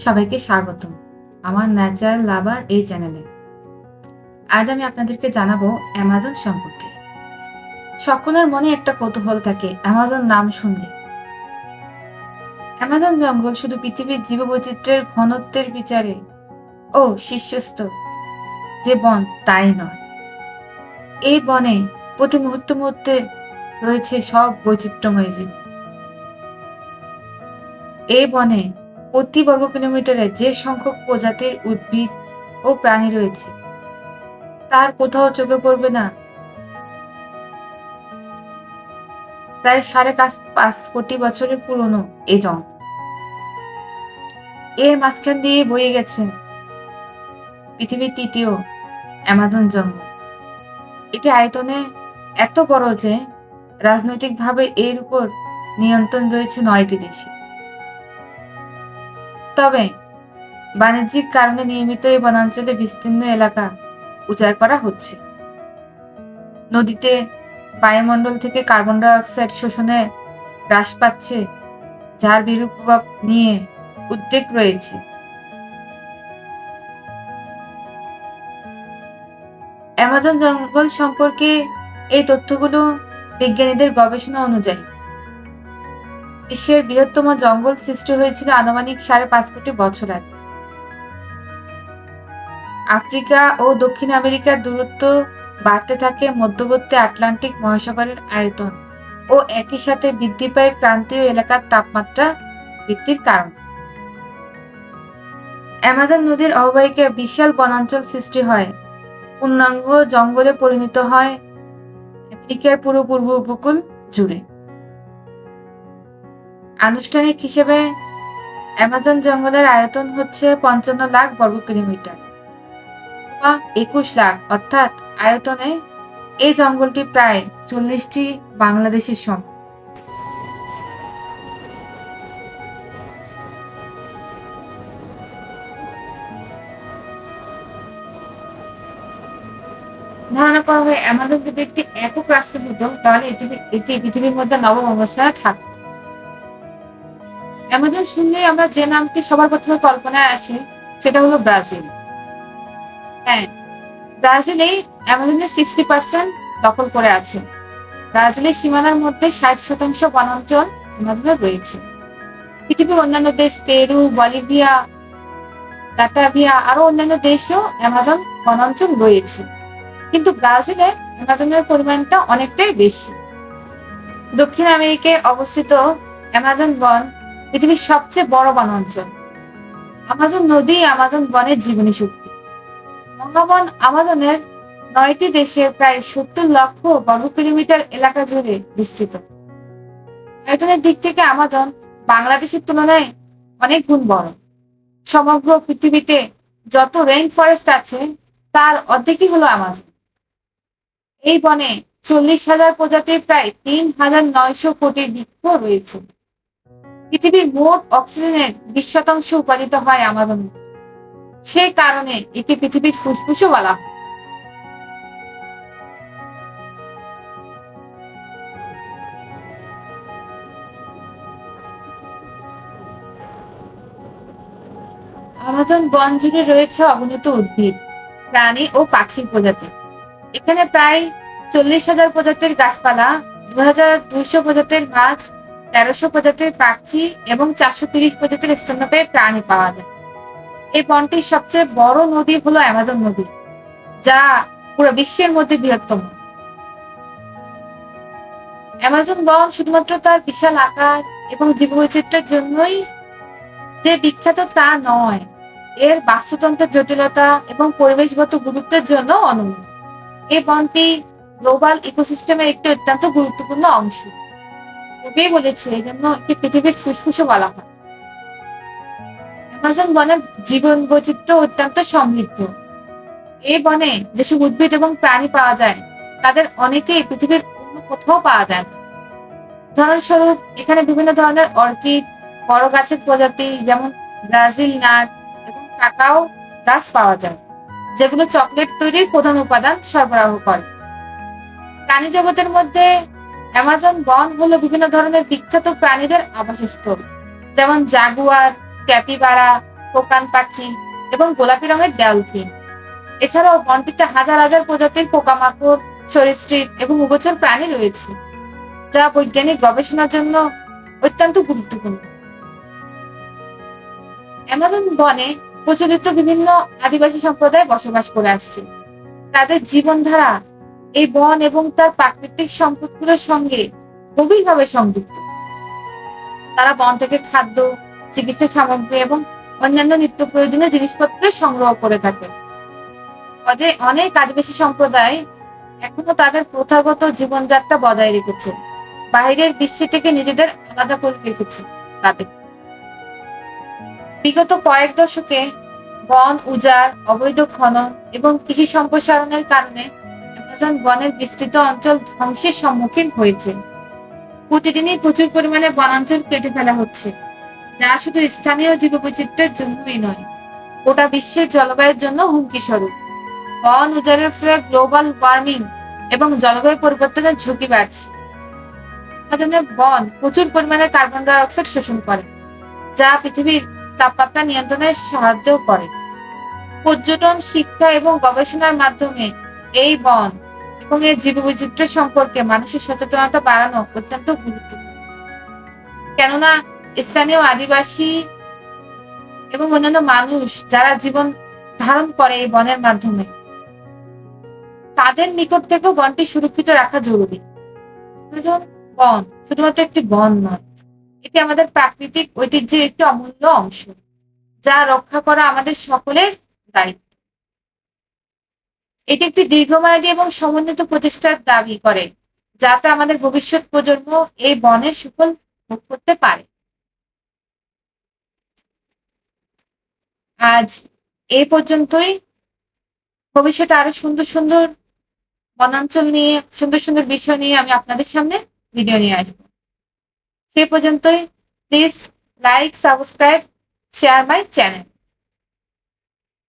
সবাইকে স্বাগতম আমার ন্যাচারাল লাভার এই চ্যানেলে। আজ আমি আপনাদেরকে জানাবো অ্যামাজন সম্পর্কে। সকলের মনে একটা কৌতূহল থাকে অ্যামাজন নাম শুনলে। অ্যামাজন জঙ্গল শুধু পৃথিবীর জীববৈচিত্র্যের ঘনত্বের বিচারে ও শীর্ষস্থ যে বন তাই নয়। এই বনে প্রতি মুহূর্তে রয়েছে সব বৈচিত্র্যময় জীব। এই বনে প্রতি বর্গ কিলোমিটারে যে সংখ্যক প্রজাতির উদ্ভিদ ও প্রাণী রয়েছে তার কোথাও চোখে পড়বে না প্রায় ৫.৫ কোটি বছরের পুরনো এই জঙ্গল। এর মাঝখান দিয়ে বয়ে গেছে পৃথিবীর তৃতীয় অ্যামাজন জঙ্গল। এটি আয়তনে এত বড় যে রাজনৈতিকভাবে এর উপর নিয়ন্ত্রণ রয়েছে ৯টি দেশে। তবে বাণিজ্যিক কারণে নিয়মিত এই বনাঞ্চলে বিস্তীর্ণ এলাকা উজাড় করা হচ্ছে। নদীতে বায়ুমণ্ডল থেকে কার্বন ডাই অক্সাইড শোষণে হ্রাস পাচ্ছে, যার বিরূপ প্রভাব নিয়ে উদ্বেগ রয়েছে। অ্যামাজন জঙ্গল সম্পর্কে এই তথ্যগুলো বিজ্ঞানীদের গবেষণা অনুযায়ী বিশ্বের বৃহত্তম জঙ্গল সৃষ্টি হয়েছিল আনুমানিক ৫.৫ কোটি বছর আগে। আফ্রিকা ও দক্ষিণ আমেরিকার দূরত্ব বাড়তে থাকে, মধ্যবর্তী আটলান্টিক মহাসাগরের আয়তন ও একই সাথে বৃদ্ধি পায় ক্রান্তীয় এলাকার তাপমাত্রা বৃদ্ধির কারণ। অ্যামাজন নদীর অববাহিকায় বিশাল বনাঞ্চল সৃষ্টি হয়, পূর্ণাঙ্গ জঙ্গলে পরিণত হয় আমেরিকার পুরো পূর্ব উপকূল জুড়ে। আনুষ্ঠানিক হিসেবে অ্যামাজন জঙ্গলের আয়তন হচ্ছে ৫৫ লাখ বর্গ কিলোমিটার বা ২১ লাখ, অর্থাৎ আয়তনে এই জঙ্গলটি প্রায় ৪০টি বাংলাদেশের সম। ধারণা করা হয় অ্যামাজন যদি একটি একক রাষ্ট্র হতো তাহলে এটি পৃথিবীর মধ্যে নবম অবস্থানে থাকত। অ্যামাজন শুনলেই আমরা যে নামটি সবার প্রথমে কল্পনায় আসে সেটা হলো ব্রাজিল। হ্যাঁ, ব্রাজিলেই অ্যামাজনের 60% দখল করে আছে। ব্রাজিলের সীমানার মধ্যে ৬০% বনাঞ্চল অ্যামাজনের রয়েছে। পৃথিবীর অন্যান্য দেশ পেরু, বলিভিয়া, লাটভিয়া আরো অন্যান্য দেশেও অ্যামাজন বনাঞ্চল রয়েছে, কিন্তু ব্রাজিলে অ্যামাজনের পরিমাণটা অনেকটাই বেশি। দক্ষিণ আমেরিকায় অবস্থিত অ্যামাজন বন পৃথিবীর সবচেয়ে বড় বনাঞ্চল। আমাজন নদী আমাজন বনের জীবনী শক্তি। মহাবন আমাজনের ৯টি দেশের প্রায় ৭০ লক্ষ বর্গ কিলোমিটার এলাকা জুড়ে বিস্তৃত। আয়তনের দিক থেকে আমাজন বাংলাদেশের তুলনায় অনেক গুণ বড়। সমগ্র পৃথিবীতে যত রেইন ফরেস্ট আছে তার অর্ধেকই হলো আমাজন। এই বনে ৪০,০০০ প্রজাতির প্রায় ৩,৯০০ কোটি বৃক্ষ রয়েছে। পৃথিবীর মোট অক্সিজেনের ২০% উৎপাদিত হয় আমাজন। সে কারণে একে পৃথিবীর ফুসফুসও বলা হয়। আমাজন বন জুড়ে রয়েছে অগণিত উদ্ভিদ, প্রাণী ও পাখির প্রজাতি। এখানে প্রায় ৪০,০০০ প্রজাতির গাছপালা, ২,২০০ প্রজাতির মাছ, ১৩০০ প্রজাতির পাখি এবং ৪৩০ প্রজাতির স্তন্যপায়ী প্রাণী পাওয়া যায়। এই বনটির সবচেয়ে বড় নদী হলো অ্যামাজন নদী, যা পুরো বিশ্বের মধ্যে বৃহত্তম। অ্যামাজন বন শুধুমাত্র তার বিশাল আকার এবং জীববৈচিত্র্যের জন্যই যে বিখ্যাত তা নয়, এর বাস্তুতন্ত্রের জটিলতা এবং পরিবেশগত গুরুত্বের জন্য অনন্য। এই বনটি গ্লোবাল ইকোসিস্টেমের একটি অত্যন্ত গুরুত্বপূর্ণ অংশ। কবিই বলেছে এজন্য একে পৃথিবীর ফুসফুসও বলা হয়। অ্যামাজন বনের জীবন বৈচিত্র্য অত্যন্ত সমৃদ্ধ। এই বনে যেসব উদ্ভিদ এবং প্রাণী পাওয়া যায় তাদের অনেকেই পৃথিবীর অন্য কোথাও পাওয়া যায় না। উদাহরণস্বরূপ এখানে বিভিন্ন ধরনের অর্কিড, বড় গাছের প্রজাতি যেমন ব্রাজিল নাট এবং কাকাও গাছ পাওয়া যায়, যেগুলো চকলেট তৈরির প্রধান উপাদান সরবরাহ করে। প্রাণী জগতের মধ্যে অ্যামাজন বন হলো বিভিন্ন ধরনের বিখ্যাত প্রাণীদের আবাসস্থল, যেমন জাগুয়ার, ক্যাপিবারা, প্রকান পাখি এবং গোলাপি রঙের ডলফিন। এছাড়াও বনটিতে হাজার হাজার প্রজাতির পোকামাকড়, সরীসৃপ এবং উভচর প্রাণী রয়েছে, যা বৈজ্ঞানিক গবেষণার জন্য অত্যন্ত গুরুত্বপূর্ণ। অ্যামাজন বনে প্রচলিত বিভিন্ন আদিবাসী সম্প্রদায় বসবাস করে আসছে। তাদের জীবনধারা এই বন এবং তার প্রাকৃতিক সম্পদগুলোর সঙ্গে গভীরভাবে সংযুক্ত। তারা বন থেকে খাদ্য, চিকিৎসা সামগ্রী এবং অন্যান্য নিত্য প্রয়োজনীয় জিনিসপত্র সংগ্রহ করে থাকে। অনেক আদিবাসী সম্প্রদায় এখনো তাদের প্রথাগত জীবনযাত্রা বজায় রেখেছে, বাইরের বিশ্ব থেকে নিজেদের আলাদা করে রেখেছে। তাদের বিগত কয়েক দশকে বন উজাড়, অবৈধ খনন এবং কৃষি সম্প্রসারণের কারণে অ্যামাজন বনের বিস্তৃত অঞ্চল ধ্বংসের সম্মুখীন হয়েছে। প্রতিদিনই প্রচুর পরিমাণে বনাঞ্চল কেটে ফেলা হচ্ছে, যা শুধু স্থানীয় জীববৈচিত্র্যের জন্যই নয়, গোটা বিশ্বের জলবায়ুর জন্য হুমকি স্বরূপ। বন উজাড়ের ফলে গ্লোবাল ওয়ার্মিং এবং জলবায়ু পরিবর্তনের ঝুঁকি বাড়ছে। অ্যামাজনের বন প্রচুর পরিমাণে কার্বন ডাই অক্সাইড শোষণ করে, যা পৃথিবীর তাপমাত্রা নিয়ন্ত্রণে সাহায্য করে। পর্যটন, শিক্ষা এবং গবেষণার মাধ্যমে এই বন এবং এর জীববৈচিত্র্য সম্পর্কে মানুষের সচেতনতা বাড়ানো অত্যন্ত গুরুত্বপূর্ণ। কেননা স্থানীয় আদিবাসী এবং অন্যান্য মানুষ যারা জীবন ধারণ করে এই বনের মাধ্যমে, তাদের নিকট থেকেও বনটি সুরক্ষিত রাখা জরুরি। অ্যামাজন বন শুধুমাত্র একটি বন নয়, এটি আমাদের প্রাকৃতিক ঐতিহ্যের একটি অমূল্য অংশ, যা রক্ষা করা আমাদের সকলের দায়িত্ব। এটি একটি দীর্ঘমেয়াদী এবং সমন্বিত প্রচেষ্টার দাবি করে, যাতে আমাদের ভবিষ্যৎ প্রজন্ম এই বনের সুফল ভোগ করতে পারে। আজ এই পর্যন্তই। ভবিষ্যতে আরো সুন্দর সুন্দর বনাঞ্চল নিয়ে, সুন্দর সুন্দর বিষয় নিয়ে আমি আপনাদের সামনে ভিডিও নিয়ে আসবো। সে পর্যন্তই, please like, subscribe, share my channel.